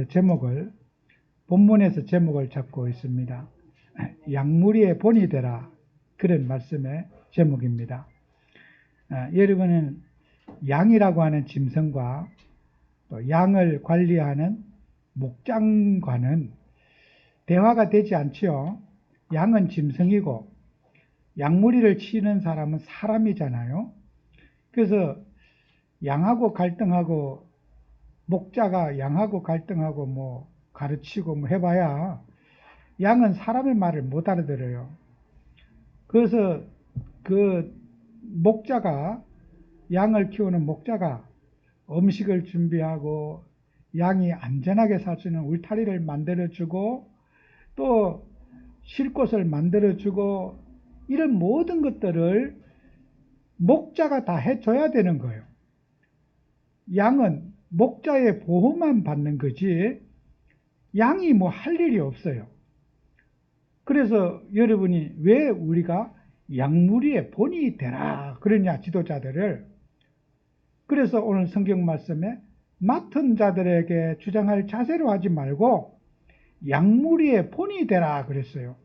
제목을 본문에서 제목을 잡고 있습니다. 양무리의 본이 되라, 그런 말씀의 제목입니다. 여러분은 양이라고 하는 짐승과 또 양을 관리하는 목장과는 대화가 되지 않지요. 양은 짐승이고 양무리를 치는 사람은 사람이잖아요. 그래서 양하고 갈등하고, 목자가 양하고 갈등하고 뭐 가르치고 뭐 해봐야 양은 사람의 말을 못 알아들어요. 그래서 그 목자가, 양을 키우는 목자가 음식을 준비하고 양이 안전하게 살 수 있는 울타리를 만들어주고 또 쉴 곳을 만들어주고, 이런 모든 것들을 목자가 다 해줘야 되는 거예요. 양은 목자의 보호만 받는 거지 양이 뭐 할 일이 없어요. 그래서 여러분이 왜 우리가 양무리의 본이 되라 그러냐, 지도자들을. 그래서 오늘 성경 말씀에 맡은 자들에게 주장할 자세로 하지 말고 양무리의 본이 되라 그랬어요.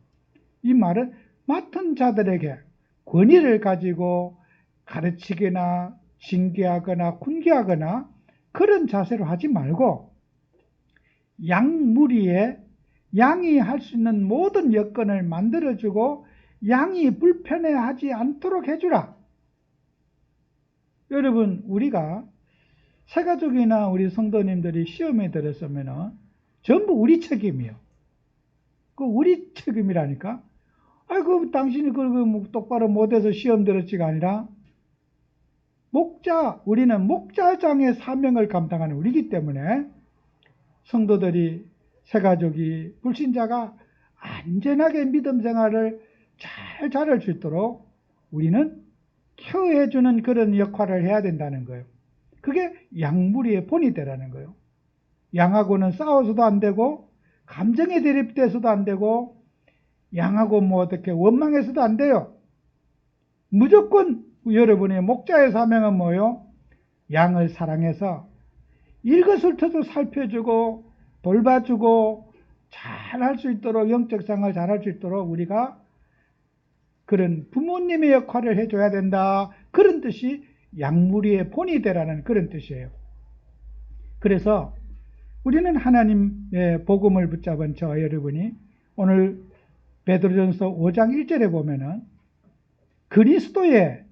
이 말은 맡은 자들에게 권위를 가지고 가르치거나 징계하거나 훈계하거나 그런 자세로 하지 말고 양무리에 양이 할 수 있는 모든 여건을 만들어주고 양이 불편해하지 않도록 해주라. 여러분, 우리가 새가족이나 우리 성도님들이 시험에 들었으면 전부 우리 책임이에요. 그 우리 책임이라니까. 아이고, 당신이 그거 똑바로 못해서 시험 들었지가 아니라 우리는 목자장의 사명을 감당하는 우리이기 때문에 성도들이, 새가족이, 불신자가 안전하게 믿음 생활을 잘 잘할 수 있도록 우리는 케어해주는 그런 역할을 해야 된다는 거예요. 그게 양무리의 본이 되라는 거예요. 양하고는 싸워서도 안 되고 감정에 대립돼서도 안 되고 양하고 뭐 어떻게 원망해서도 안 돼요. 무조건 여러분의 목자의 사명은 뭐예요? 양을 사랑해서 일거수일투족 살펴주고 돌봐주고 잘할 수 있도록, 영적 생활 잘할 수 있도록 우리가 그런 부모님의 역할을 해줘야 된다, 그런 뜻이 양무리의 본이 되라는 그런 뜻이에요. 그래서 우리는 하나님의 복음을 붙잡은 저와 여러분이 오늘 베드로전서 5장 1절에 보면은 그리스도의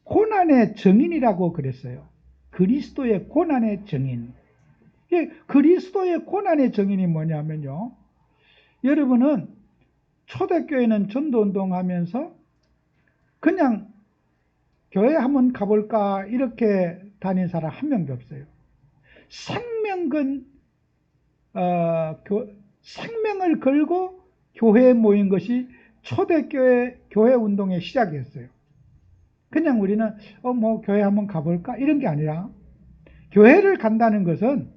고난의 증인이라고 그랬어요. 그리스도의 고난의 증인. 그리스도의 고난의 증인이 뭐냐면요, 여러분은 초대교회는 전도운동 하면서 그냥 교회 한번 가볼까 이렇게 다닌 사람 한 명도 없어요. 생명을 걸고 교회에 모인 것이 초대교회 교회 운동의 시작이었어요. 그냥 우리는 뭐 교회 한번 가볼까 이런 게 아니라 교회를 간다는 것은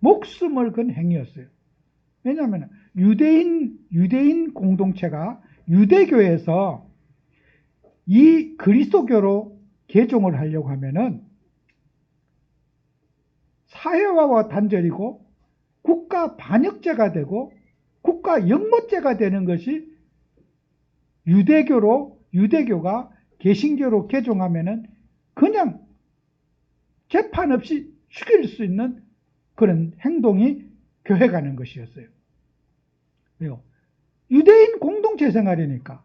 목숨을 건 행위였어요. 왜냐하면 유대인 공동체가 유대교에서 이 그리스도교로 개종을 하려고 하면은 사회화와 단절이고 국가 반역죄가 되고 국가 역모죄가 되는 것이 유대교가 개신교로 개종하면은 그냥 재판 없이 죽일 수 있는 그런 행동이 교회 가는 것이었어요. 왜요? 유대인 공동체 생활이니까.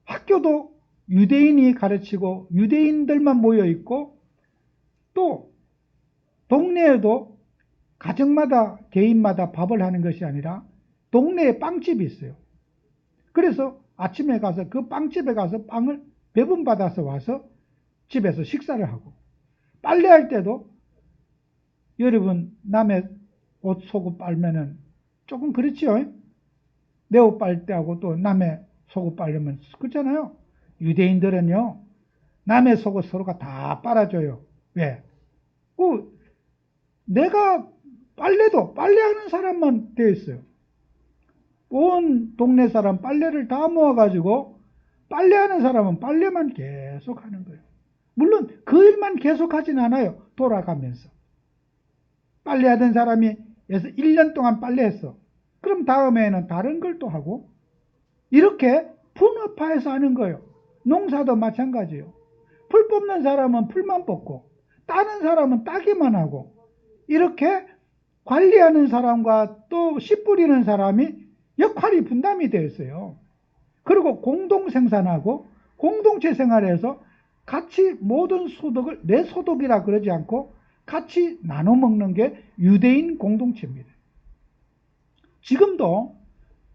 학교도 유대인이 가르치고 유대인들만 모여 있고, 또 동네에도 가정마다 개인마다 밥을 하는 것이 아니라 동네에 빵집이 있어요. 그래서 아침에 가서 그 빵집에 가서 빵을 배분받아서 와서 집에서 식사를 하고, 빨래할 때도 여러분 남의 옷 속옷 빨면은 조금 그렇지요. 내 옷 빨 때하고 또 남의 속옷 빨려면 그렇잖아요. 유대인들은요, 남의 속옷 서로가 다 빨아줘요. 왜? 내가 빨래도 빨래하는 사람만 되어 있어요. 온 동네 사람 빨래를 다 모아가지고 빨래하는 사람은 빨래만 계속 하는 거예요. 물론 그 일만 계속 하진 않아요. 돌아가면서. 빨래하던 사람이 그래서 1년 동안 빨래했어. 그럼 다음에는 다른 걸 또 하고, 이렇게 분업화해서 하는 거예요. 농사도 마찬가지예요. 풀 뽑는 사람은 풀만 뽑고, 따는 사람은 따기만 하고, 이렇게 관리하는 사람과 또 씨 뿌리는 사람이 역할이 분담이 되어 있어요. 그리고 공동 생산하고 공동체 생활에서 같이 모든 소득을 내 소득이라 그러지 않고 같이 나눠 먹는 게 유대인 공동체입니다. 지금도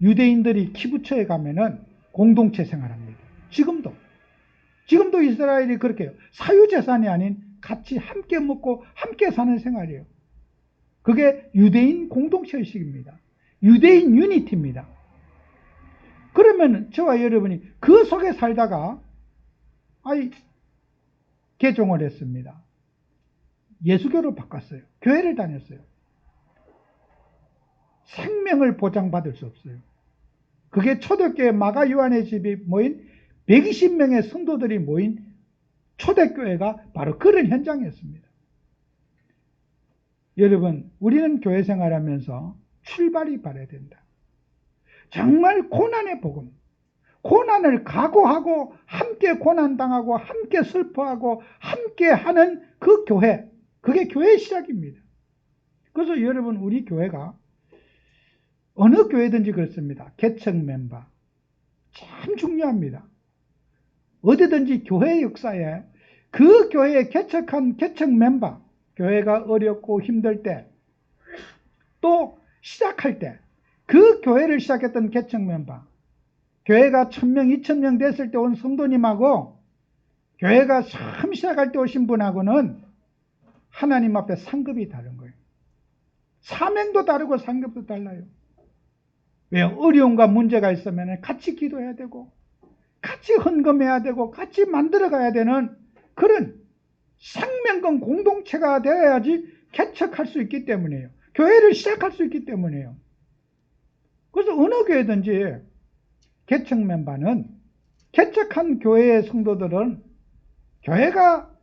유대인들이 키부처에 가면은 공동체 생활합니다. 지금도 이스라엘이 그렇게 해요. 사유재산이 아닌 같이 함께 먹고 함께 사는 생활이에요. 그게 유대인 공동체의식입니다. 유대인 유니티입니다. 그러면 저와 여러분이 그 속에 살다가 개종을 했습니다. 예수교로 바꿨어요. 교회를 다녔어요. 생명을 보장받을 수 없어요. 그게 초대교회 마가 요한의 집이 모인 120명의 성도들이 모인 초대교회가 바로 그런 현장이었습니다. 여러분, 우리는 교회 생활하면서 출발이 바라야 된다. 정말 고난의 복음, 고난을 각오하고 함께 고난당하고 함께 슬퍼하고 함께 하는 그 교회, 그게 교회의 시작입니다. 그래서 여러분, 우리 교회가 어느 교회든지 그렇습니다. 개척 멤버 참 중요합니다. 어디든지 교회 역사에 그 교회에 개척한 개척 멤버, 교회가 어렵고 힘들 때, 또 시작할 때, 그 교회를 시작했던 개척 멤버, 교회가 1000명, 2000명 됐을 때 온 성도님하고 교회가 처음 시작할 때 오신 분하고는 하나님 앞에 상급이 다른 거예요. 사명도 다르고 상급도 달라요. 왜? 어려움과 문제가 있으면 같이 기도해야 되고 같이 헌금해야 되고 같이 만들어가야 되는 그런 생명권 공동체가 되어야지 개척할 수 있기 때문이에요. 교회를 시작할 수 있기 때문이에요. 그래서 어느 교회든지 개척 멤버는, 개척한 교회의 성도들은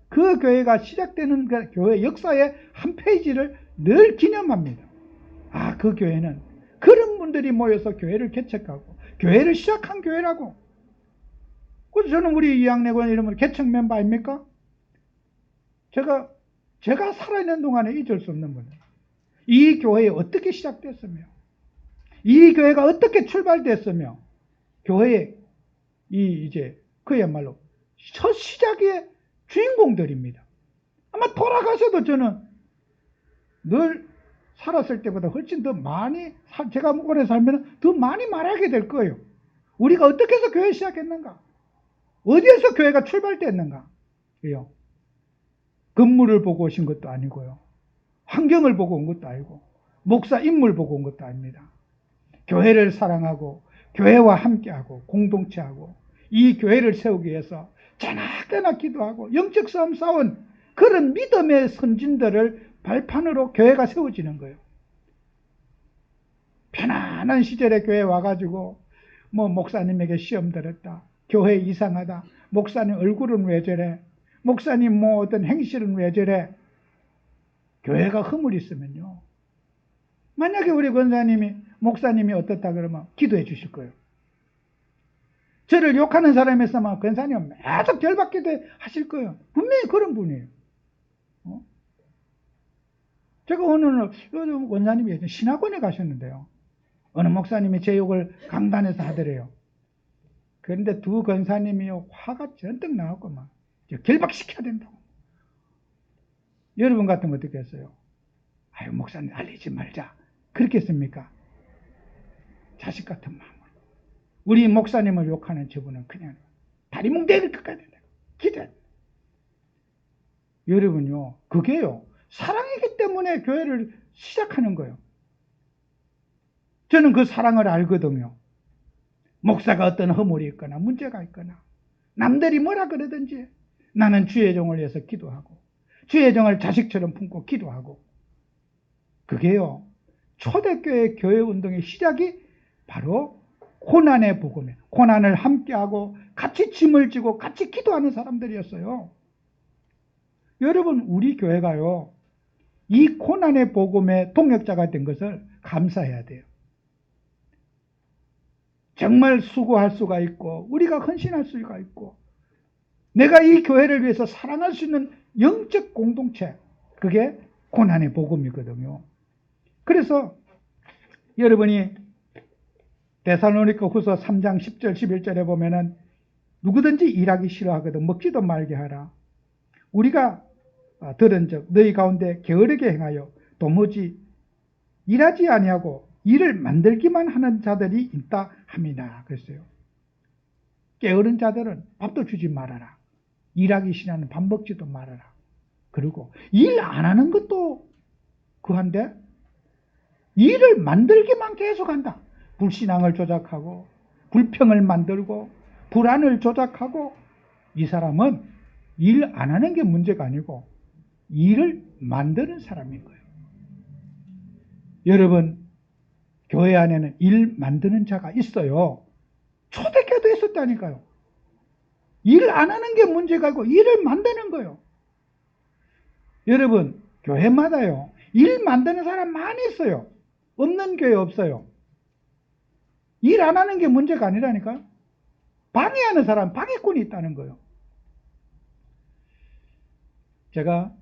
그 교회가 시작되는 그 교회 역사의 한 페이지를 늘 기념합니다. 그 교회는 그런 분들이 모여서 교회를 개척하고 교회를 시작한 교회라고. 그래서 저는 우리 이양내관 이름으로 개척 멤버 아닙니까? 제가 살아있는 동안에 잊을 수 없는 분이에요. 이 교회에 어떻게 시작됐으며, 이 교회가 어떻게 출발됐으며, 교회의 그야말로 첫 시작의 주인공들입니다. 아마 돌아가셔도 저는 늘 살았을 때보다 훨씬 더 많이, 제가 오래 살면 더 많이 말하게 될 거예요. 우리가 어떻게 해서 교회 시작했는가? 어디에서 교회가 출발됐는가? 그요. 건물을 보고 오신 것도 아니고요. 환경을 보고 온 것도 아니고, 목사 인물 보고 온 것도 아닙니다. 교회를 사랑하고, 교회와 함께하고, 공동체하고, 이 교회를 세우기 위해서 자나깨나 기도하고, 영적 싸움 싸운 그런 믿음의 선진들을 발판으로 교회가 세워지는 거예요. 편안한 시절에 교회 와가지고, 목사님에게 시험 들었다. 교회 이상하다. 목사님 얼굴은 왜 저래? 목사님 어떤 행실은 왜 저래? 교회가 허물 있으면요. 만약에 우리 권사님이, 목사님이 어떻다 그러면 기도해 주실 거예요. 저를 욕하는 사람이 있으면 권사님은 계속 결박기도 하실 거예요. 분명히 그런 분이에요. 제가 오늘 권사님이 신학원에 가셨는데요. 어느 목사님이 제 욕을 강단에서 하더래요. 그런데 두 권사님이요, 화가 전뜩 나왔고 막 결박시켜야 된다고. 여러분 같으면 어떻게 했어요? 목사님 알리지 말자. 그렇게 했습니까? 자식 같은 마음으로. 우리 목사님을 욕하는 저분은 그냥 다리 뭉대일 것까지 기대. 여러분요, 그게요, 사랑이기 때문에 교회를 시작하는 거예요. 저는 그 사랑을 알거든요. 목사가 어떤 허물이 있거나 문제가 있거나 남들이 뭐라 그러든지 나는 주의 종을 위해서 기도하고 주의 종을 자식처럼 품고 기도하고, 그게요, 초대교회 교회운동의 시작이 바로 고난의 복음이에요. 고난을 함께하고 같이 짐을 지고 같이 기도하는 사람들이었어요. 여러분, 우리 교회가요, 이 고난의 복음의 동역자가 된 것을 감사해야 돼요. 정말 수고할 수가 있고 우리가 헌신할 수가 있고 내가 이 교회를 위해서 사랑할 수 있는 영적 공동체, 그게 고난의 복음이거든요. 그래서 여러분이 데살로니가 후서 3장 10절 11절에 보면은 누구든지 일하기 싫어하거든 먹지도 말게 하라. 우리가 들은즉 너희 가운데 게으르게 행하여 도무지 일하지 아니하고 일을 만들기만 하는 자들이 있다 함이나 그랬어요. 게으른 자들은 밥도 주지 말아라. 일하기 싫어하는 밥 먹지도 말아라. 그리고 일 안 하는 것도 그한데 일을 만들기만 계속한다. 불신앙을 조작하고 불평을 만들고 불안을 조작하고 이 사람은 일 안 하는 게 문제가 아니고 일을 만드는 사람인 거예요. 여러분, 교회 안에는 일 만드는 자가 있어요. 초대교회도 있었다니까요. 일 안 하는 게 문제가 아니고 일을 만드는 거예요. 여러분, 교회마다요, 일 만드는 사람 많이 있어요. 없는 교회 없어요. 일 안 하는 게 문제가 아니라니까요. 방해하는 사람, 방해꾼이 있다는 거예요. 제가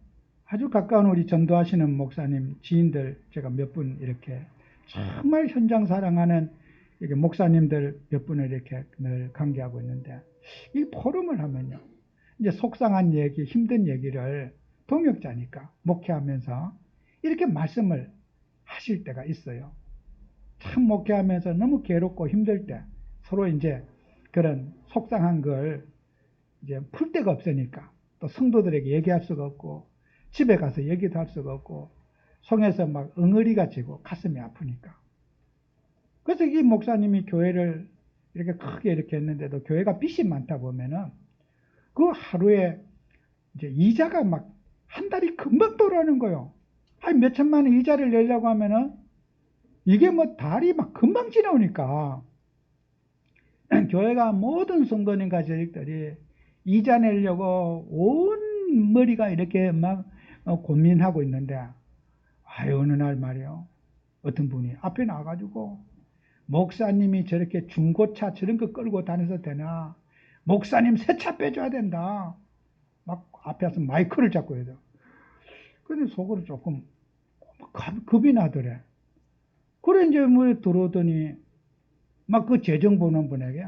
아주 가까운 우리 전도하시는 목사님, 지인들, 제가 몇 분 이렇게 정말 현장 사랑하는 이렇게 목사님들 몇 분을 이렇게 늘 관계하고 있는데, 이 포럼을 하면요, 이제 속상한 얘기, 힘든 얘기를 동역자니까 목회하면서 이렇게 말씀을 하실 때가 있어요. 참 목회하면서 너무 괴롭고 힘들 때 서로 이제 그런 속상한 걸 이제 풀 데가 없으니까 또 성도들에게 얘기할 수가 없고 집에 가서 얘기도 할 수가 없고 속에서 막 엉어리가 지고 가슴이 아프니까. 그래서 이 목사님이 교회를 이렇게 크게 이렇게 했는데도 교회가 빚이 많다 보면은 그 하루에 이제 이자가 막 한 달이 금방 돌아오는 거예요. 한 몇천만 원 이자를 내려고 하면은 이게 뭐 달이 막 금방 지나오니까 교회가 모든 성도님과 저희들이 이자 내려고 온 머리가 이렇게 막 고민하고 있는데, 어느 날 말이요, 어떤 분이 앞에 나와가지고 목사님이 저렇게 중고차 저런 거 끌고 다녀서 되나, 목사님 새 차 빼줘야 된다, 막 앞에 와서 마이크를 잡고 해야 돼요. 근데 속으로 조금 겁이 나더래. 그래 이제 뭐 들어오더니 막 그 재정 보는 분에게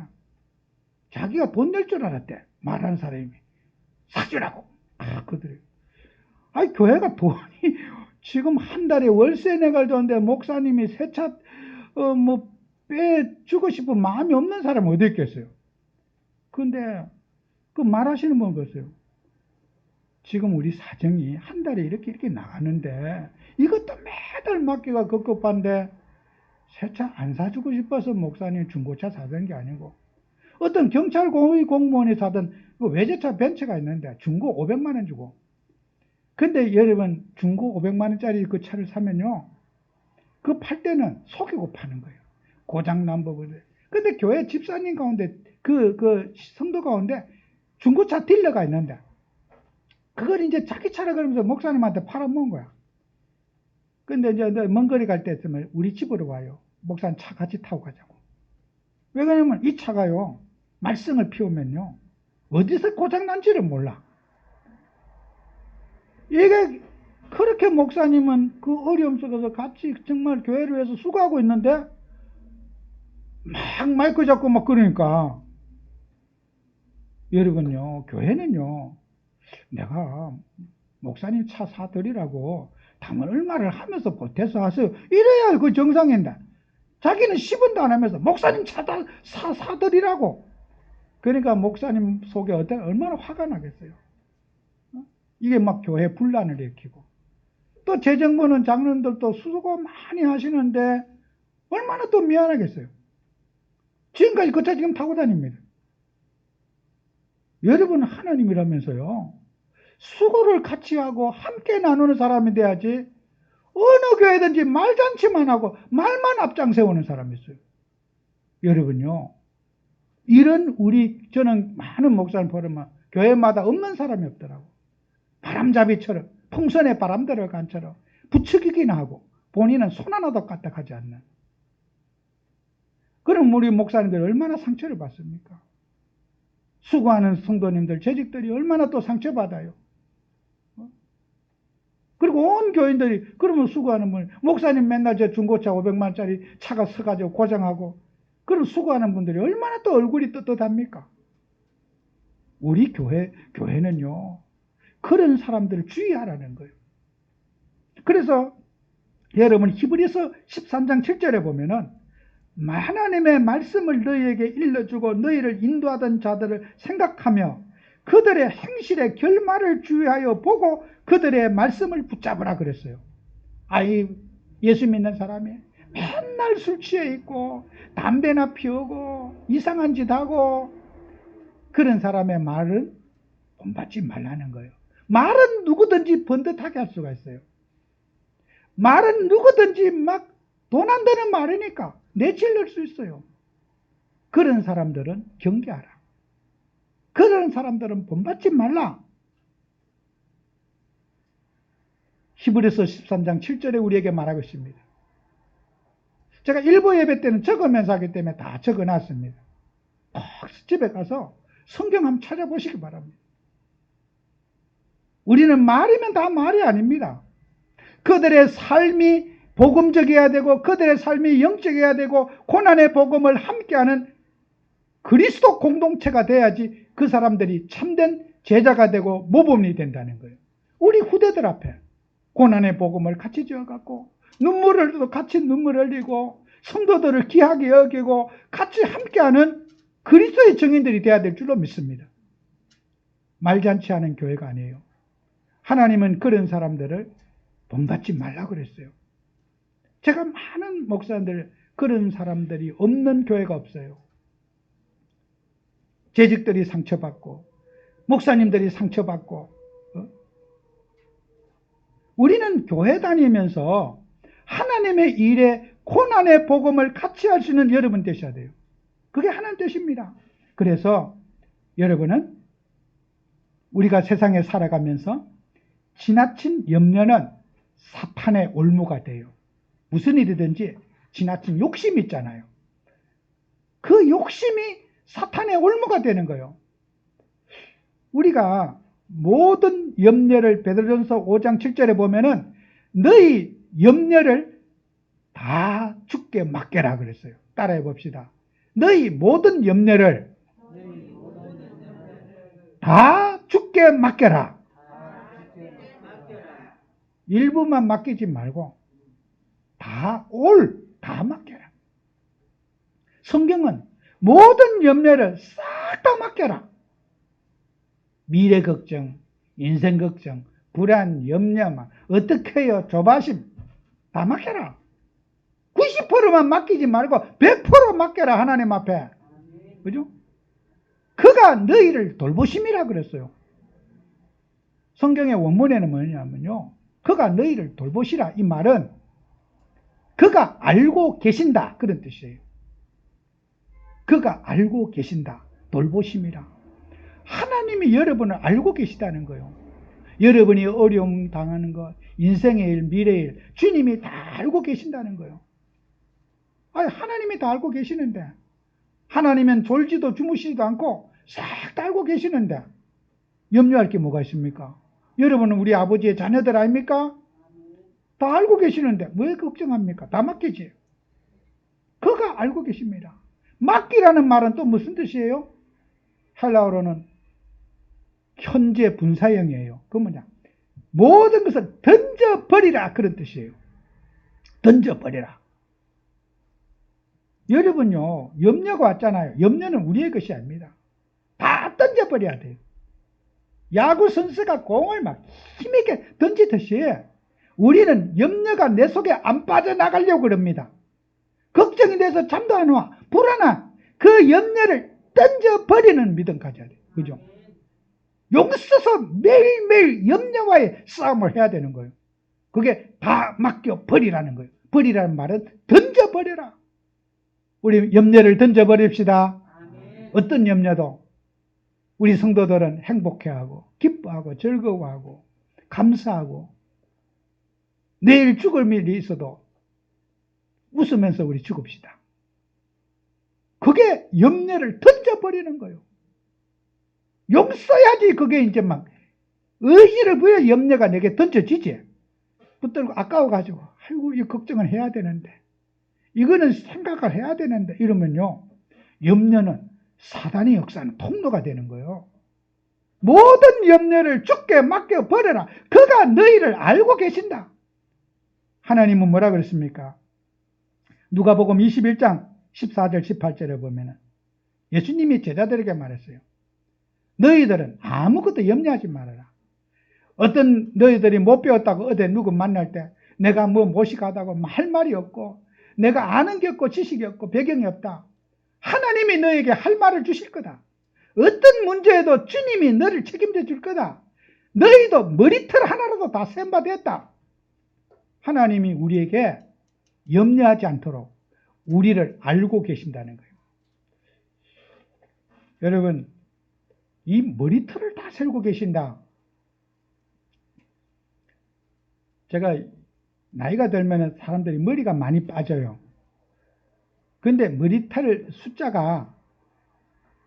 자기가 돈 낼 줄 알았대. 말하는 사람이 사주라고 그들이. 아니 교회가 돈이 지금 한 달에 월세 내갈 돈데 목사님이 새 차 뭐 빼주고 싶은 마음이 없는 사람은 어디 있겠어요. 근데 그 말하시는 분 보세요. 지금 우리 사정이 한 달에 이렇게 나가는데 이것도 매달 맡기가 급급한데 새 차 안 사주고 싶어서 목사님 중고차 사던 게 아니고, 어떤 경찰 공무원이 사던 그 외제차 벤츠가 있는데 중고 500만 원 주고, 근데 여러분 중고 500만 원짜리 그 차를 사면요, 그 팔 때는 속이고 파는 거예요. 고장난 법을. 근데 교회 집사님 가운데 그 성도 가운데 중고차 딜러가 있는데 그걸 이제 자기 차라 그러면서 목사님한테 팔아먹은 거야. 근데 이제 먼 거리 갈 때 있으면 우리 집으로 와요. 목사님 차 같이 타고 가자고. 왜 그러냐면 이 차가요, 말썽을 피우면요, 어디서 고장난지를 몰라. 이게 그렇게 목사님은 그 어려움 속에서 같이 정말 교회를 위해서 수고하고 있는데 막 마이크 잡고 막 그러니까, 여러분요, 교회는요, 내가 목사님 차 사드리라고 당은 얼마를 하면서 보태서 하세요, 이래야 그 정상인데 자기는 10원도 안 하면서 목사님 차 사드리라고. 그러니까 목사님 속에 얼마나 화가 나겠어요. 이게 막 교회 분란을 일으키고, 또 재정부는 장로님들도 수고 많이 하시는데 얼마나 또 미안하겠어요. 지금까지 그 차 지금 타고 다닙니다. 여러분 하나님이라면서요, 수고를 같이 하고 함께 나누는 사람이 돼야지 어느 교회든지 말잔치만 하고 말만 앞장 세우는 사람이 있어요. 여러분요, 이런 저는 많은 목사님 보면 교회마다 없는 사람이 없더라고. 바람잡이처럼 풍선에 바람 들어간처럼 부추기긴 하고 본인은 손 하나도 까딱하지 않는. 그럼 우리 목사님들 얼마나 상처를 받습니까? 수고하는 성도님들, 재직들이 얼마나 또 상처받아요. 그리고 온 교인들이 그러면 수고하는 분, 목사님 맨날 저 중고차 500만짜리 차가 서가지고 고장하고, 그럼 수고하는 분들이 얼마나 또 얼굴이 떳떳합니까? 우리 교회는요, 그런 사람들을 주의하라는 거예요. 그래서 여러분 히브리서 13장 7절에 보면은 하나님의 말씀을 너희에게 일러주고 너희를 인도하던 자들을 생각하며 그들의 행실의 결말을 주의하여 보고 그들의 말씀을 붙잡으라 그랬어요. 아이, 예수 믿는 사람이 맨날 술 취해 있고 담배나 피우고 이상한 짓 하고 그런 사람의 말은 본받지 말라는 거예요. 말은 누구든지 번듯하게 할 수가 있어요. 말은 누구든지 막 돈 안 되는 말이니까 내질릴 수 있어요. 그런 사람들은 경계하라. 그런 사람들은 본받지 말라. 히브리서 13장 7절에 우리에게 말하고 있습니다. 제가 일부 예배 때는 적으면서 하기 때문에 다 적어놨습니다. 꼭 집에 가서 성경 한번 찾아보시기 바랍니다. 우리는 말이면 다 말이 아닙니다. 그들의 삶이 복음적이어야 되고 그들의 삶이 영적이어야 되고 고난의 복음을 함께하는 그리스도 공동체가 돼야지 그 사람들이 참된 제자가 되고 모범이 된다는 거예요. 우리 후대들 앞에 고난의 복음을 같이 지어갖고 눈물을 흘려도 같이 눈물 흘리고 성도들을 귀하게 여기고 같이 함께하는 그리스도의 증인들이 돼야 될 줄로 믿습니다. 말잔치 하는 교회가 아니에요. 하나님은 그런 사람들을 본받지 말라고 그랬어요. 제가 많은 목사님들 그런 사람들이 없는 교회가 없어요. 재직들이 상처받고 목사님들이 상처받고 우리는 교회 다니면서 하나님의 일에 고난의 복음을 같이 할 수 있는 여러분 되셔야 돼요. 그게 하나님 뜻입니다. 그래서 여러분은 우리가 세상에 살아가면서 지나친 염려는 사탄의 올무가 돼요. 무슨 일이든지 지나친 욕심이 있잖아요. 그 욕심이 사탄의 올무가 되는 거예요. 우리가 모든 염려를 베드로전서 5장 7절에 보면은 너희 염려를 다 주께 맡겨라 그랬어요. 따라해 봅시다. 너희 모든 염려를 다 주께 맡겨라. 일부만 맡기지 말고 다 맡겨라. 성경은 모든 염려를 싹 다 맡겨라. 미래 걱정, 인생 걱정, 불안, 염려만 어떻게 해요? 조바심 다 맡겨라. 90%만 맡기지 말고 100% 맡겨라. 하나님 앞에. 그죠? 그가 너희를 돌보심이라 그랬어요. 성경의 원문에는 뭐냐면요, 그가 너희를 돌보시라. 이 말은 그가 알고 계신다 그런 뜻이에요. 그가 알고 계신다. 돌보심이라. 하나님이 여러분을 알고 계시다는 거예요. 여러분이 어려움 당하는 것, 인생의 일, 미래의 일, 주님이 다 알고 계신다는 거예요. 아니, 하나님이 다 알고 계시는데, 하나님은 졸지도 주무시지도 않고 싹 다 알고 계시는데 염려할 게 뭐가 있습니까? 여러분은 우리 아버지의 자녀들 아닙니까? 다 알고 계시는데 왜 걱정합니까? 다 맡기지. 그가 알고 계십니다. 맡기라는 말은 또 무슨 뜻이에요? 헬라어로는 현재 분사형이에요. 그 뭐냐? 모든 것을 던져버리라 그런 뜻이에요. 던져버리라. 여러분요, 염려가 왔잖아요. 염려는 우리의 것이 아닙니다. 다 던져버려야 돼요. 야구 선수가 공을 막 힘있게 던지듯이 우리는 염려가 내 속에 안 빠져나가려고 그럽니다. 걱정이 돼서 잠도 안 와. 불안한 그 염려를 던져버리는 믿음 가져야 돼요. 그죠? 용서서 매일매일 염려와의 싸움을 해야 되는 거예요. 그게 다 맡겨버리라는 거예요. 버리라는 말은 던져버려라. 우리 염려를 던져버립시다. 어떤 염려도 우리 성도들은 행복해하고 기뻐하고 즐거워하고 감사하고 내일 죽을 일이 있어도 웃으면서 우리 죽읍시다. 그게 염려를 던져버리는 거예요. 용서야지 그게 이제 막 의지를 부여 염려가 내게 던져지지. 붙들고 아까워가지고 아이고 이 걱정을 해야 되는데 이거는 생각을 해야 되는데 이러면요. 염려는 사단의 역사는 통로가 되는 거예요. 모든 염려를 주께 맡겨 버려라. 그가 너희를 알고 계신다. 하나님은 뭐라 그랬습니까? 누가복음 21장 14절 18절에 보면은 예수님이 제자들에게 말했어요. 너희들은 아무것도 염려하지 말아라. 어떤 너희들이 못 배웠다고 어디 누구 만날 때 내가 뭐 모시가다고 할 말이 없고 내가 아는 게 없고 지식이 없고 배경이 없다. 하나님이 너에게 할 말을 주실 거다. 어떤 문제에도 주님이 너를 책임져 줄 거다. 너희도 머리털 하나라도 다 셈바됐다. 하나님이 우리에게 염려하지 않도록 우리를 알고 계신다는 거예요. 여러분, 이 머리털을 다 세우고 계신다. 제가 나이가 들면 사람들이 머리가 많이 빠져요. 근데 머리털 숫자가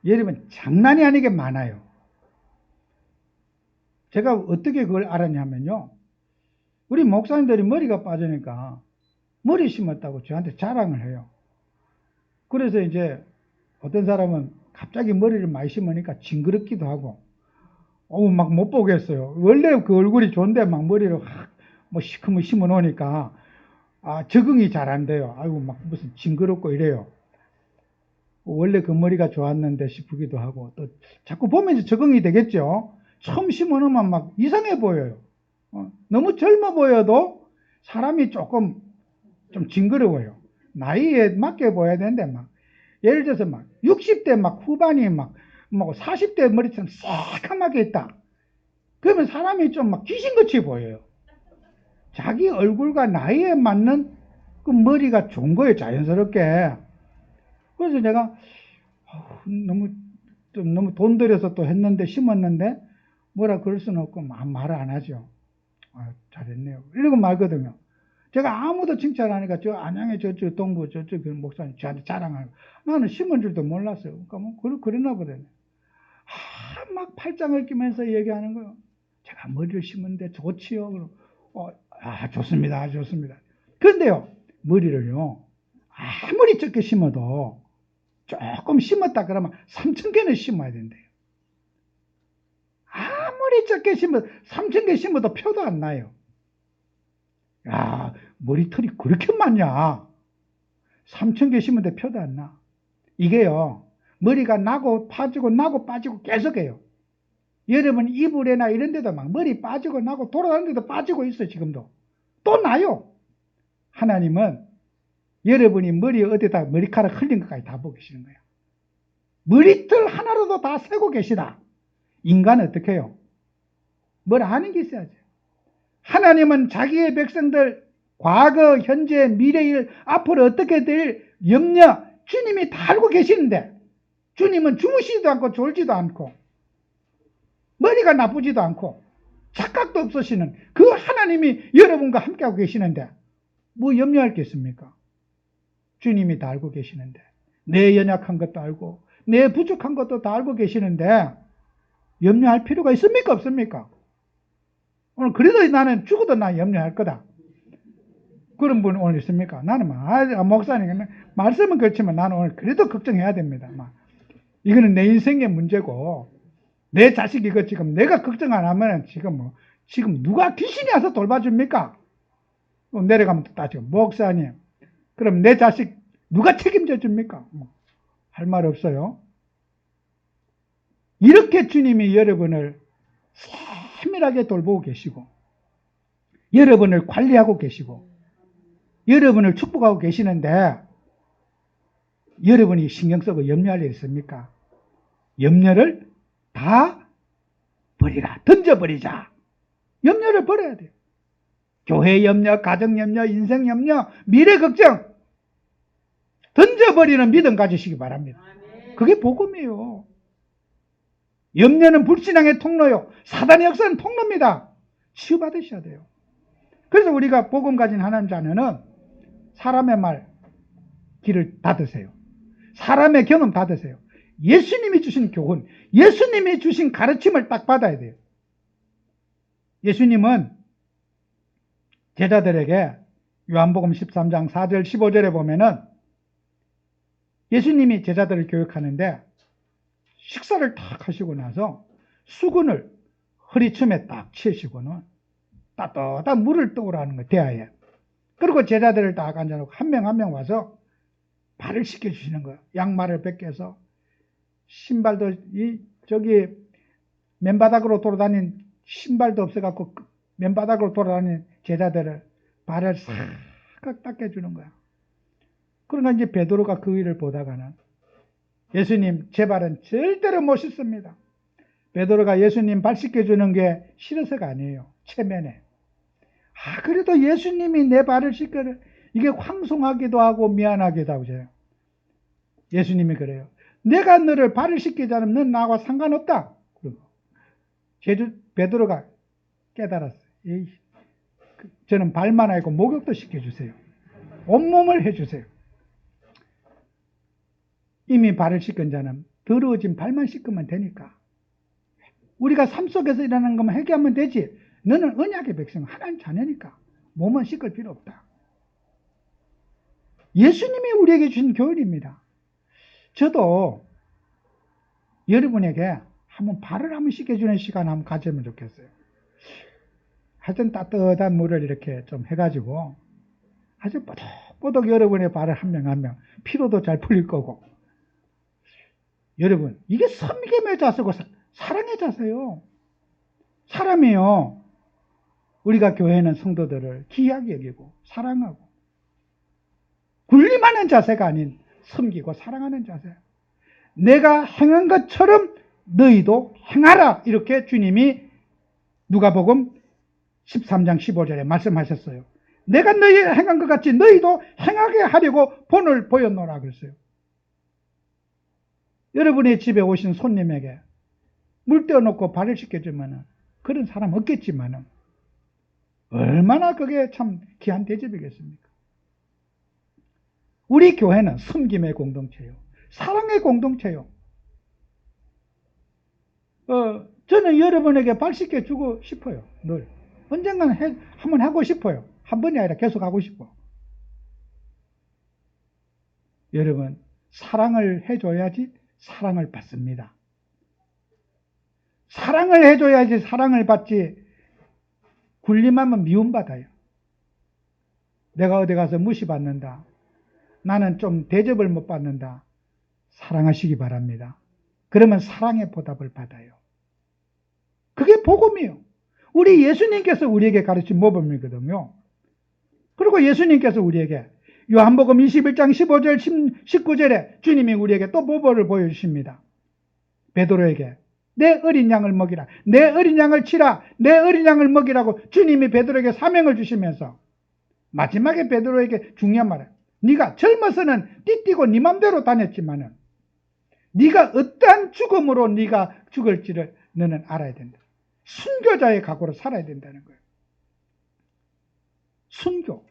여러분 장난이 아니게 많아요. 제가 어떻게 그걸 알았냐면요. 우리 목사님들이 머리가 빠지니까 머리 심었다고 저한테 자랑을 해요. 그래서 이제 어떤 사람은 갑자기 머리를 많이 심으니까 징그럽기도 하고 막 못 보겠어요. 원래 그 얼굴이 좋은데 막 머리를 뭐 시커먼 심어 놓으니까 적응이 잘 안 돼요. 아이고 막 무슨 징그럽고 이래요. 원래 그 머리가 좋았는데 싶기도 하고 또 자꾸 보면서 적응이 되겠죠. 처음 심어 놓으면 막 이상해 보여요. 너무 젊어 보여도 사람이 조금 좀 징그러워요. 나이에 맞게 보여야 되는데 막 예를 들어서 막 60대 막 후반이 막 40대 머리처럼 새까맣게 있다. 그러면 사람이 좀 막 귀신같이 보여요. 자기 얼굴과 나이에 맞는 그 머리가 좋은 거예요, 자연스럽게. 그래서 내가 너무 돈 들여서 또 했는데 심었는데 뭐라 그럴 수는 없고 말을 안 하죠. 잘했네요. 이러고 말거든요. 제가 아무도 칭찬 안 하니까 저 안양에 저쪽 동부 저쪽 목사님 저한테 자랑하고 나는 심은 줄도 몰랐어요. 그러니까 뭐 그랬나 보더니 막 팔짱을 끼면서 얘기하는 거예요. 제가 머리를 심었는데 좋지요. 그럼 좋습니다. 좋습니다. 그런데요, 머리를요, 아무리 적게 심어도 조금 심었다 그러면 3,000개는 심어야 된대요. 아무리 적게 심어도 3,000개 심어도 표도 안 나요. 야, 머리털이 그렇게 많냐? 3,000개 심었는데 표도 안 나. 이게요, 머리가 나고 빠지고 나고 빠지고 계속해요. 여러분 이불에나 이런 데도 막 머리 빠지고 나고 돌아다니는 데도 빠지고 있어요. 지금도. 또 나요. 하나님은 여러분이 머리에 어디다 머리카락 흘린 것까지 다 보고 계시는 거예요. 머리털 하나로도 다 세고 계시다. 인간은 어떻게 해요? 뭘 아는 게 있어야지. 하나님은 자기의 백성들 과거, 현재, 미래일, 앞으로 어떻게 될 염려 주님이 다 알고 계시는데 주님은 주무시지도 않고 졸지도 않고 머리가 나쁘지도 않고 착각도 없으시는 그 하나님이 여러분과 함께하고 계시는데 뭐 염려할 게 있습니까? 주님이 다 알고 계시는데 내 연약한 것도 알고 내 부족한 것도 다 알고 계시는데 염려할 필요가 있습니까? 없습니까? 오늘 그래도 나는 죽어도 나 염려할 거다. 그런 분 오늘 있습니까? 나는 목사님 말씀은 그렇지만 나는 오늘 그래도 걱정해야 됩니다. 이거는 내 인생의 문제고 내 자식 이거 지금 내가 걱정 안 하면 지금 누가 귀신이 와서 돌봐줍니까? 내려가면 따지고 목사님 그럼 내 자식 누가 책임져 줍니까? 할 말 없어요. 이렇게 주님이 여러분을 세밀하게 돌보고 계시고 여러분을 관리하고 계시고 여러분을 축복하고 계시는데 여러분이 신경 쓰고 염려할 일 있습니까? 염려를 다 버리라. 던져버리자. 염려를 버려야 돼요. 교회 염려, 가정 염려, 인생 염려, 미래 걱정 던져버리는 믿음 가지시기 바랍니다. 그게 복음이에요. 염려는 불신앙의 통로요. 사단의 역사는 통로입니다. 치유받으셔야 돼요. 그래서 우리가 복음 가진 하나님 자녀는 사람의 말 귀를 닫으세요. 사람의 경험 닫으세요. 예수님이 주신 교훈, 예수님이 주신 가르침을 딱 받아야 돼요. 예수님은 제자들에게 요한복음 13장 4절 15절에 보면은 예수님이 제자들을 교육하는데 식사를 딱 하시고 나서 수건을 허리춤에 딱 치시고는 따뜻한 물을 떠오라는 거예요. 대하에. 그리고 제자들을 딱 앉아놓고 한 명 한 명 와서 발을 씻겨주시는 거예요. 양말을 벗겨서 신발도 저기 맨바닥으로 돌아다닌 신발도 없어갖고 맨바닥으로 돌아다니는 제자들을 발을 싹 닦여주는 거야. 그러니까 이제 베드로가 그 일을 보다가는 예수님 제 발은 절대로 못 씻습니다. 베드로가 예수님 발 씻겨주는 게 싫어서가 아니에요. 체면에. 그래도 예수님이 내 발을 씻겨를 이게 황송하기도 하고 미안하기도 하고 그래요. 예수님이 그래요. 내가 너를 발을 씻기지 않으면 넌 나와 상관없다. 베드로가 깨달았어요. 저는 발만 아니고 목욕도 시켜주세요. 온몸을 해주세요. 이미 발을 씻은 자는 더러워진 발만 씻으면 되니까. 우리가 삶 속에서 일어나는 것만 회개하면 되지. 너는 언약의 백성, 하나님 자녀니까 몸은 씻을 필요 없다. 예수님이 우리에게 주신 교훈입니다. 저도 여러분에게 한번 발을 한번 씻겨주는 시간 한번 가지면 좋겠어요. 하여튼 따뜻한 물을 이렇게 좀 해가지고 아주 뽀득뽀득 여러분의 발을 한 명 한 명 피로도 잘 풀릴 거고. 여러분 이게 섬김의 자세고 사랑의 자세요. 사람이요. 우리가 교회는 성도들을 귀하게 여기고 사랑하고 군림하는 자세가 아닌 섬기고 사랑하는 자세. 내가 행한 것처럼 너희도 행하라. 이렇게 주님이 누가복음 13장 15절에 말씀하셨어요. 내가 너희 행한 것 같이 너희도 행하게 하려고 본을 보였노라 그랬어요. 여러분의 집에 오신 손님에게 물 떼어놓고 발을 씻겨주면 그런 사람 없겠지만 얼마나 그게 참 귀한 대접이겠습니까? 우리 교회는 섬김의 공동체요. 사랑의 공동체요. 저는 여러분에게 발 씻겨주고 싶어요. 늘. 언젠가는 한번 하고 싶어요. 한 번이 아니라 계속 하고 싶어. 여러분, 사랑을 해줘야지 사랑을 받습니다. 사랑을 해줘야지 사랑을 받지 군림하면 미움받아요. 내가 어디 가서 무시받는다. 나는 좀 대접을 못 받는다. 사랑하시기 바랍니다. 그러면 사랑의 보답을 받아요. 그게 복음이에요. 우리 예수님께서 우리에게 가르친 모범이거든요. 그리고 예수님께서 우리에게 요한복음 21장 15절 19절에 주님이 우리에게 또 모범을 보여주십니다. 베드로에게 내 어린 양을 먹이라. 내 어린 양을 치라. 내 어린 양을 먹이라고 주님이 베드로에게 사명을 주시면서 마지막에 베드로에게 중요한 말이에요. 네가 젊어서는 띠띠고 네 맘대로 다녔지만은 네가 어떠한 죽음으로 네가 죽을지를 너는 알아야 된다. 순교자의 각오로 살아야 된다는 거예요. 순교.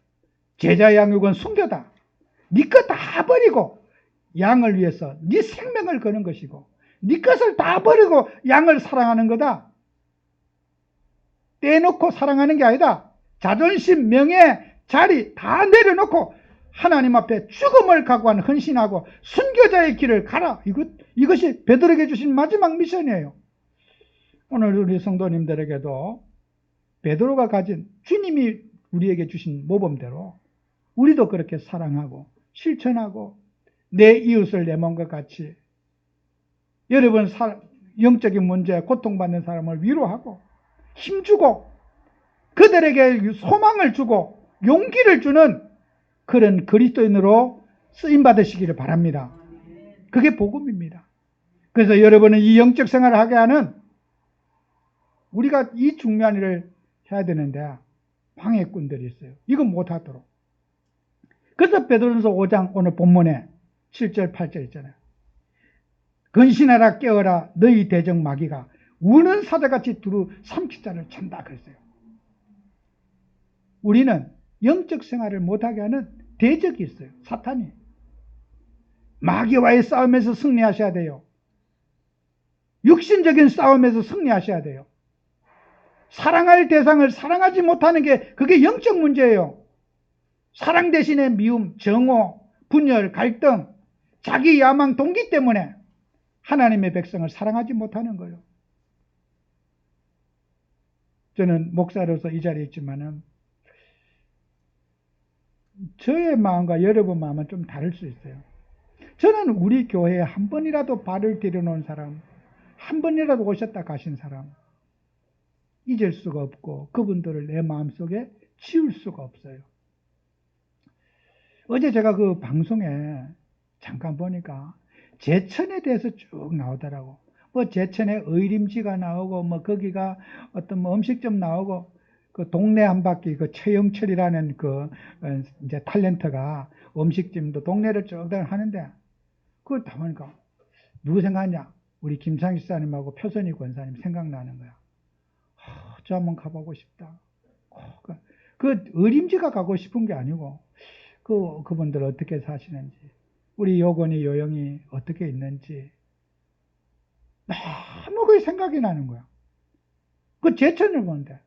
제자 양육은 순교다. 네 것 다 버리고 양을 위해서 네 생명을 거는 것이고 네 것을 다 버리고 양을 사랑하는 거다. 떼놓고 사랑하는 게 아니다. 자존심, 명예, 자리 다 내려놓고 하나님 앞에 죽음을 각오하는 헌신하고 순교자의 길을 가라. 이것이 베드로에게 주신 마지막 미션이에요. 오늘 우리 성도님들에게도 베드로가 가진 주님이 우리에게 주신 모범대로 우리도 그렇게 사랑하고 실천하고 내 이웃을 내 몸과 같이 여러분 영적인 문제 고통받는 사람을 위로하고 힘주고 그들에게 소망을 주고 용기를 주는 그런 그리스도인으로 쓰임받으시기를 바랍니다. 그게 복음입니다. 그래서 여러분은 이 영적 생활을 하게 하는 우리가 이 중요한 일을 해야 되는데 방해꾼들이 있어요. 이거 못하도록. 그래서 베드로전서 5장 오늘 본문에 7절 8절 있잖아요. 근신하라 깨어라 너희 대적 마귀가 우는 사자같이 두루 삼키자를 찬다 그랬어요. 우리는 영적 생활을 못하게 하는 대적이 있어요. 사탄이. 마귀와의 싸움에서 승리하셔야 돼요. 육신적인 싸움에서 승리하셔야 돼요. 사랑할 대상을 사랑하지 못하는 게 그게 영적 문제예요. 사랑 대신에 미움, 정오, 분열, 갈등, 자기 야망, 동기 때문에 하나님의 백성을 사랑하지 못하는 거예요. 저는 목사로서 이 자리에 있지만은 저의 마음과 여러분 마음은 좀 다를 수 있어요. 저는 우리 교회에 한 번이라도 발을 들여놓은 사람, 한 번이라도 오셨다 가신 사람 잊을 수가 없고 그분들을 내 마음속에 지울 수가 없어요. 어제 제가 그 방송에 잠깐 보니까 제천에 대해서 쭉 나오더라고. 뭐 제천에 의림지가 나오고 뭐 거기가 어떤 뭐 음식점 나오고 그 동네 한 바퀴 그 최영철이라는 그 이제 탤런트가 음식점도 동네를 쭉 하는데 그걸 다 보니까 누구 생각하냐? 우리 김상희 사님하고 표선이 권사님 생각나는 거야. 저 한번 가보고 싶다. 그 의림지가 가고 싶은 게 아니고 그분들 어떻게 사시는지 우리 요건이 요영이 어떻게 있는지 너무 그 생각이 나는 거야. 그 제천을 보는데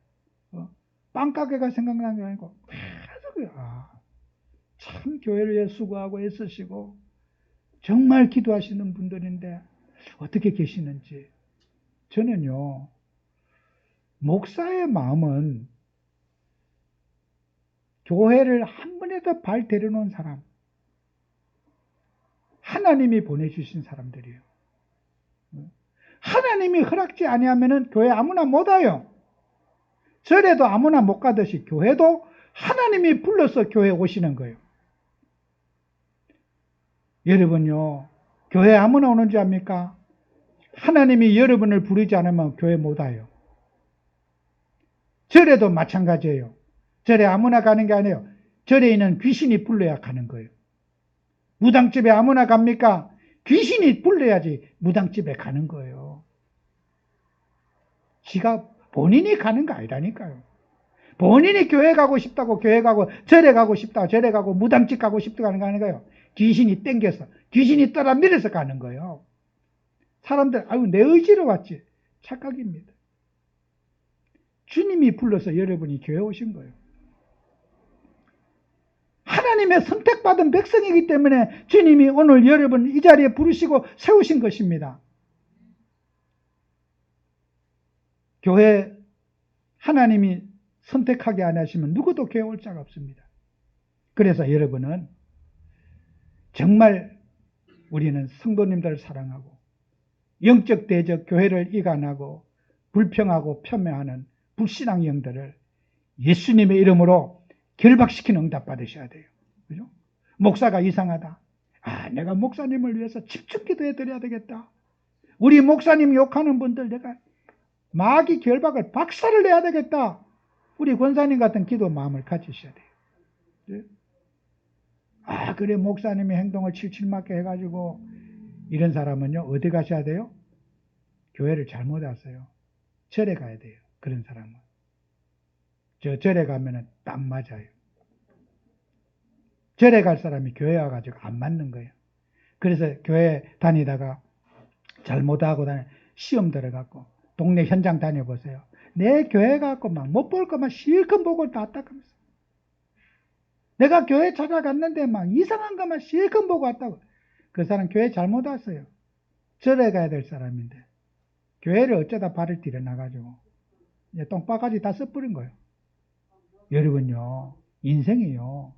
빵가게가 생각나는 게 아니고 계속 참 교회를 위해 수고하고 애쓰시고 정말 기도하시는 분들인데 어떻게 계시는지. 저는요 목사의 마음은 교회를 한 번에도 발 데려놓은 사람, 하나님이 보내주신 사람들이에요. 하나님이 허락지 아니하면은 교회 아무나 못 와요. 절에도 아무나 못 가듯이 교회도 하나님이 불러서 교회에 오시는 거예요. 여러분요, 교회 아무나 오는 줄 압니까? 하나님이 여러분을 부르지 않으면 교회 못 와요. 절에도 마찬가지예요. 절에 아무나 가는 게 아니에요. 절에 있는 귀신이 불러야 가는 거예요. 무당집에 아무나 갑니까? 귀신이 불러야지 무당집에 가는 거예요. 지가 본인이 가는 거 아니라니까요. 본인이 교회 가고 싶다고 교회 가고 절에 가고 싶다고 절에 가고 무당집 가고 싶다고 하는 거예요. 귀신이 땡겨서 귀신이 떠나 밀어서 가는 거예요. 사람들 아유 내 의지로 왔지. 착각입니다. 주님이 불러서 여러분이 교회 오신 거예요. 하나님의 선택받은 백성이기 때문에 주님이 오늘 여러분 이 자리에 부르시고 세우신 것입니다. 교회 하나님이 선택하게 안 하시면 누구도 교회 올 자가 없습니다. 그래서 여러분은 정말 우리는 성도님들을 사랑하고 영적 대적 교회를 이간하고 불평하고 폄훼하는 불신앙 영들을 예수님의 이름으로 결박시키는 응답 받으셔야 돼요. 그죠? 목사가 이상하다. 내가 목사님을 위해서 집중 기도해 드려야 되겠다. 우리 목사님 욕하는 분들 내가 마귀 결박을 박살을 내야 되겠다. 우리 권사님 같은 기도 마음을 가지셔야 돼요. 그래 목사님의 행동을 칠칠맞게 해가지고 이런 사람은요 어디 가셔야 돼요? 교회를 잘못 왔어요. 절에 가야 돼요. 그런 사람은. 절에 가면은 딱 맞아요. 절에 갈 사람이 교회 와가지고 안 맞는 거예요. 그래서 교회 다니다가 잘못하고 시험 들어갖고 동네 현장 다녀보세요. 내 교회 가갖고 막 못 볼 것만 실컷 보고 다 닦으면서. 내가 교회 찾아갔는데 막 이상한 것만 실컷 보고 왔다고. 그 사람 교회 잘못 왔어요. 절에 가야 될 사람인데 교회를 어쩌다 발을 디뎌나가지고 똥바가지 다 써버린 거예요. 여러분요, 인생이요.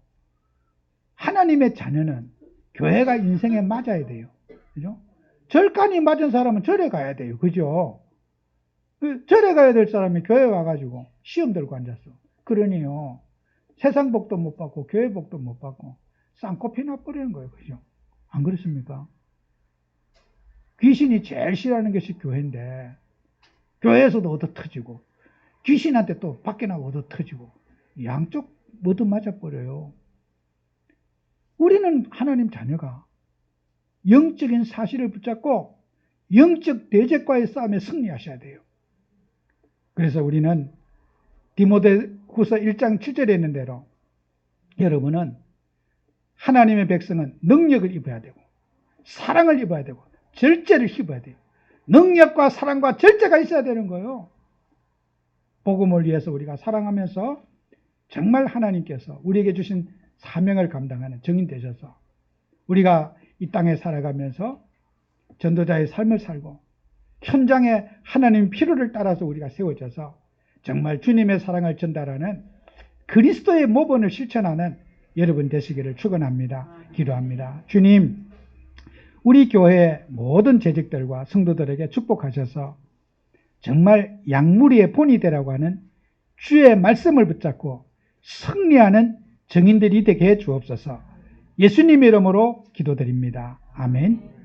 하나님의 자녀는 교회가 인생에 맞아야 돼요. 그죠? 절간이 맞은 사람은 절에 가야 돼요. 그죠? 절에 가야 될 사람이 교회 와가지고 시험 들고 앉았어. 그러니요, 세상 복도 못 받고 교회 복도 못 받고 쌍코피 나버리는 거예요. 그죠? 안 그렇습니까? 귀신이 제일 싫어하는 것이 교회인데 교회에서도 얻어 터지고 귀신한테 또 밖에 나가 얻어 터지고 양쪽 모두 맞아버려요. 우리는 하나님 자녀가 영적인 사실을 붙잡고 영적 대적과의 싸움에 승리하셔야 돼요. 그래서 우리는 디모데 후서 1장 7절에 있는 대로 여러분은 하나님의 백성은 능력을 입어야 되고 사랑을 입어야 되고 절제를 입어야 돼요. 능력과 사랑과 절제가 있어야 되는 거예요. 복음을 위해서 우리가 사랑하면서 정말 하나님께서 우리에게 주신 사명을 감당하는 증인 되셔서 우리가 이 땅에 살아가면서 전도자의 삶을 살고 현장에 하나님의 필요를 따라서 우리가 세워져서 정말 주님의 사랑을 전달하는 그리스도의 모본을 실천하는 여러분 되시기를 축원합니다. 기도합니다. 주님, 우리 교회의 모든 재직들과 성도들에게 축복하셔서 정말 양무리의 본이 되라고 하는 주의 말씀을 붙잡고 승리하는 증인들이 되게 해 주옵소서. 예수님의 이름으로 기도드립니다. 아멘.